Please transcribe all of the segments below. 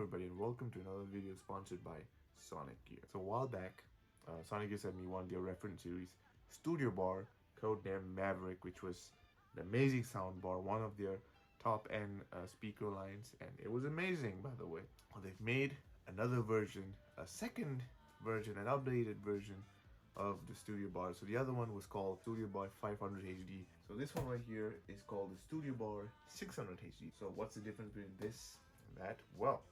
everybody and welcome to another video sponsored by Sonicgear. So a while back, Sonicgear sent me one of their reference series, Studio Bar, codenamed Maverick, which was an amazing soundbar, one of their top-end speaker lines, and it was amazing, by the way. Well, they've made another version, a second version, an updated version of the Studio Bar. So the other one was called Studio Bar 500HD. So this one right here is called the Studio Bar 600HD. So what's the difference between this and that? Well,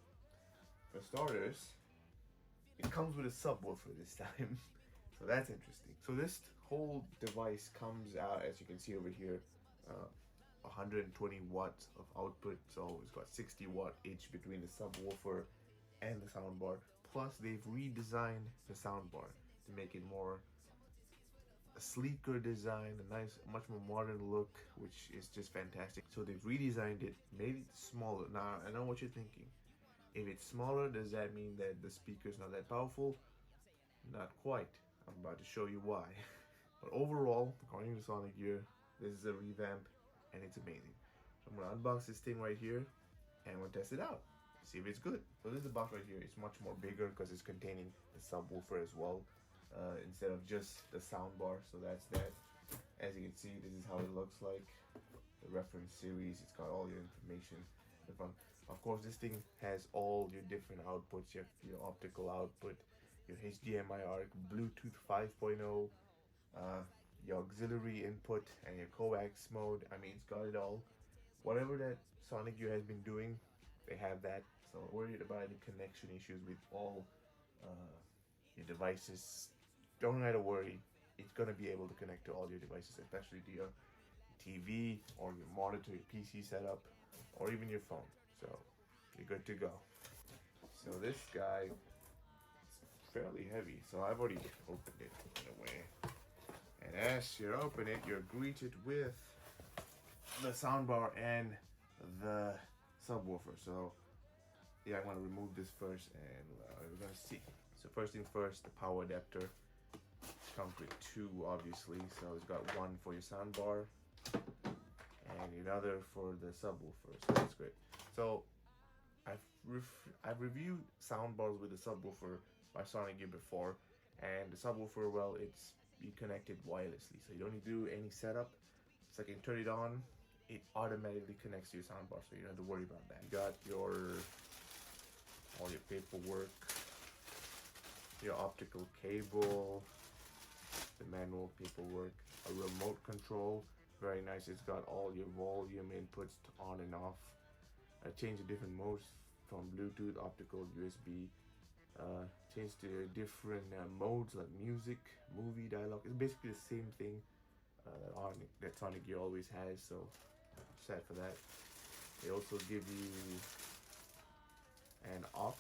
for starters, it comes with a subwoofer this time. So that's interesting. So this whole device comes out, as you can see over here, 120 watts of output. So it's got 60 watt each between the subwoofer and the soundbar. Plus they've redesigned the soundbar to make it more a sleeker design, a nice, much more modern look, which is just fantastic. So they've redesigned it, made it smaller. Now I know what you're thinking. If it's smaller, does that mean that the speaker's not that powerful? Not quite. I'm about to show you why. But overall, according to Sonicgear, this is a revamp and it's amazing. So I'm gonna unbox this thing right here and we'll test it out. See if it's good. So this is the box right here. It's much more bigger because it's containing the subwoofer as well, instead of just the soundbar. So that's that. As you can see, this is how it looks like. The reference series. It's got all your information in the front. Of course, this thing has all your different outputs. You have your optical output, your HDMI ARC, Bluetooth 5.0, your auxiliary input, and your coax mode. I mean, it's got it all. Whatever that Sonicgear has been doing, they have that. So worried about any connection issues with all your devices, don't have to worry. It's gonna be able to connect to all your devices, especially to your TV or your monitor, your PC setup, or even your phone. So you're good to go. So this guy is fairly heavy. So I've already opened it in a way. And as you open it, you're greeted with the soundbar and the subwoofer. So yeah, I'm gonna remove this first and we're gonna see. So first thing first, the power adapter comes with two, obviously. So it's got one for your soundbar and another for the subwoofer. So that's great. So I've reviewed soundbars with the subwoofer by Sonicgear before, and the subwoofer, well, it's you connected wirelessly, so you don't need to do any setup. It's like you turn it on, it automatically connects to your soundbar, so you don't have to worry about that. You got all your paperwork, your optical cable, the manual paperwork, a remote control, very nice. It's got all your volume inputs on and off. I change the different modes from Bluetooth, optical, USB. Change to different modes like music, movie, dialogue. It's basically the same thing that Sonicgear always has, so sad for that. They also give you an aux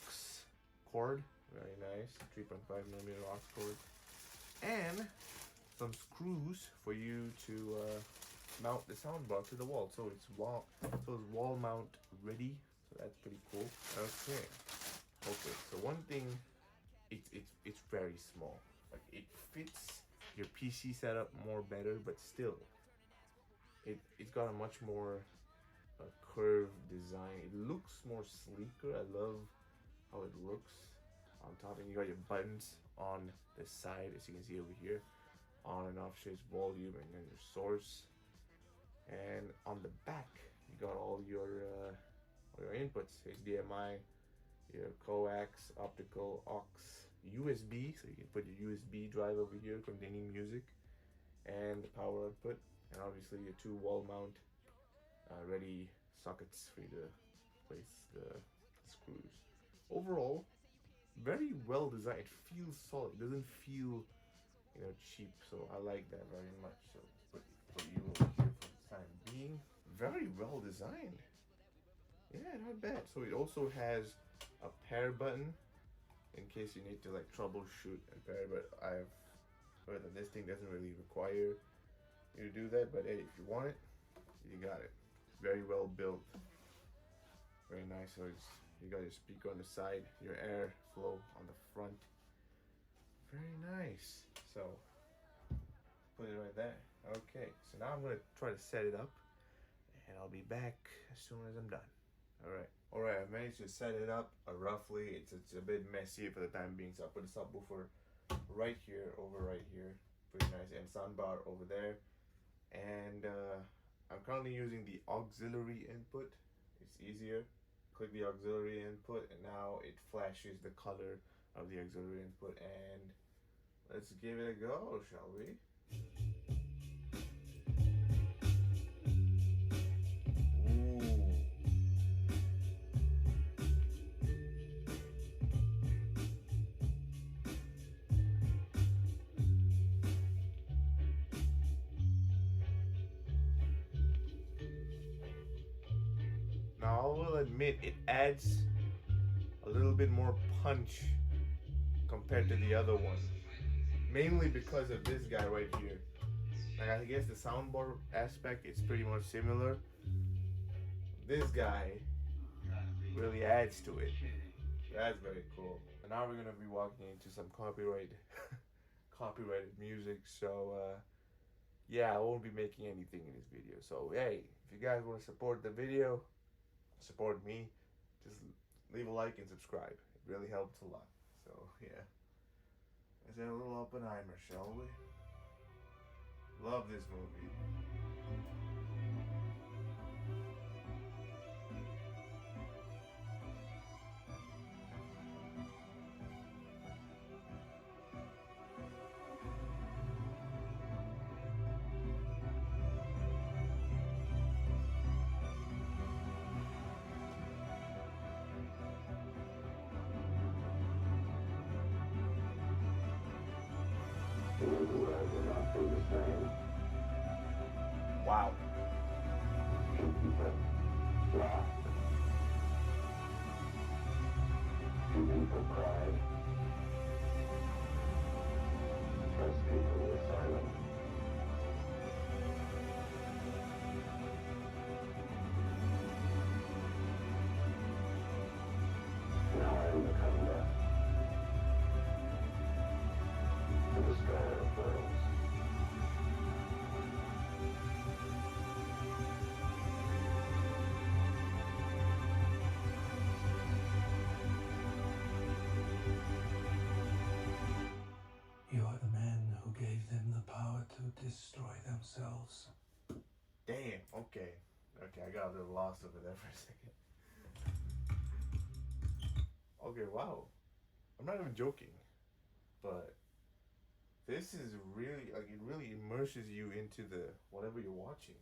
cord, very nice, 3.5mm aux cord, and some screws for you to mount the soundbar to the wall. So it's wall mount ready. So that's pretty cool. Okay. So one thing, it's very small. Like it fits your PC setup more better, but still, it's got a much more curved design. It looks more sleeker. I love how it looks on top, and you got your buttons on the side, as you can see over here, on and off switch, volume, and then your source. And on the back, you got all your inputs: HDMI, your coax, optical, aux, USB, so you can put your USB drive over here containing music, and the power output, and obviously your two wall mount ready sockets for you to place the screws. Overall, very well designed. It feels solid. It doesn't feel, cheap. So I like that very much. So put you over here for the time being. Very well designed. Yeah, not bad. So it also has a pair button in case you need to like troubleshoot a pair, but I've heard that this thing doesn't really require you to do that, but hey, if you want it, you got it. Very well built, very nice. So you got your speaker on the side, your air flow on the front, very nice. So put it right there. Okay, so now I'm gonna try to set it up and I'll be back as soon as I'm done. Alright, I managed to set it up roughly. It's a bit messy for the time being, so I put a subwoofer right here, right here. Pretty nice. And soundbar over there. And I'm currently using the auxiliary input. It's easier. Click the auxiliary input and now it flashes the color of the auxiliary input, and let's give it a go, shall we? Now I will admit it adds a little bit more punch compared to the other one, mainly because of this guy right here. Like, I guess the soundbar aspect is pretty much similar. This guy really adds to it. That's very cool. And now we're gonna be walking into some copyrighted music. So yeah, I won't be making anything in this video. So hey, if you guys want to support the video, support me, just leave a like and subscribe. It really helps a lot. So yeah, let's have a little Oppenheimer, shall we? Love this movie. Wow. Two people cried. Most people were silent. Now I am the comeback. The destroyer of worlds. You are the man who gave them the power to destroy themselves. Damn. Okay, I got a little lost over there for a second. Okay, wow. I'm not even joking, but this is really, like, it really immerses you into the whatever you're watching.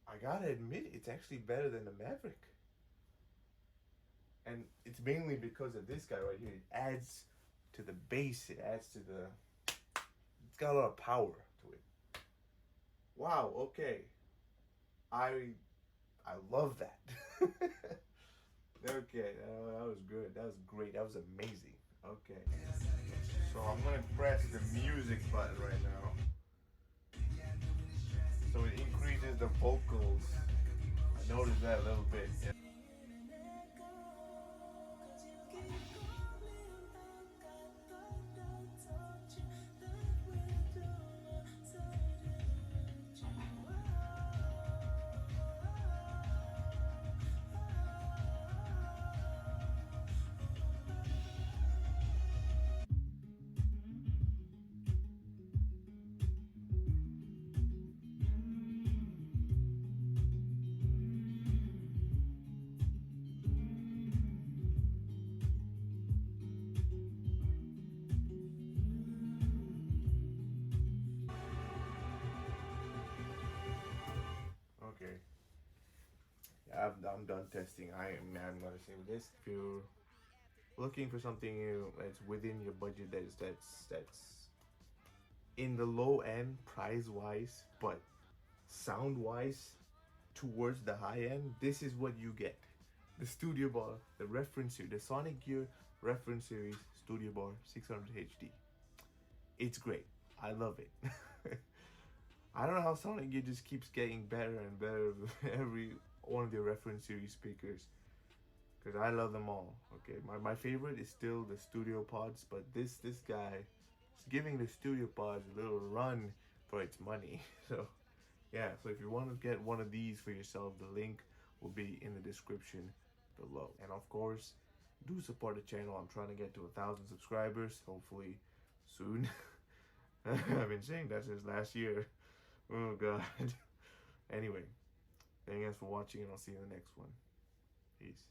I gotta admit, it's actually better than the Maverick. And it's mainly because of this guy right here. It adds to the bass, it adds to the, it's got a lot of power to it. Wow, okay. I love that. Okay, that was good. That was great. That was amazing. Okay. So I'm gonna press the music button right now. So it increases the vocals. I noticed that a little bit. Yeah. Okay. Yeah, I'm done testing. I'm gonna say with this. If you're looking for something that's within your budget, that's in the low end price wise, but sound wise towards the high end, this is what you get. The Studio Bar, the reference series, the Sonicgear reference series Studio Bar 600HD. It's great. I love it. I don't know how Sonicgear just keeps getting better and better with every one of their reference series speakers, because I love them all. Okay, my favorite is still the Studio Pods, but this guy is giving the Studio Pods a little run for its money. So yeah, so if you want to get one of these for yourself, the link will be in the description below. And of course, do support the channel. I'm trying to get to 1,000 subscribers, hopefully soon. I've been saying that since last year. Oh god. Anyway, thank you guys for watching, and I'll see you in the next one. Peace.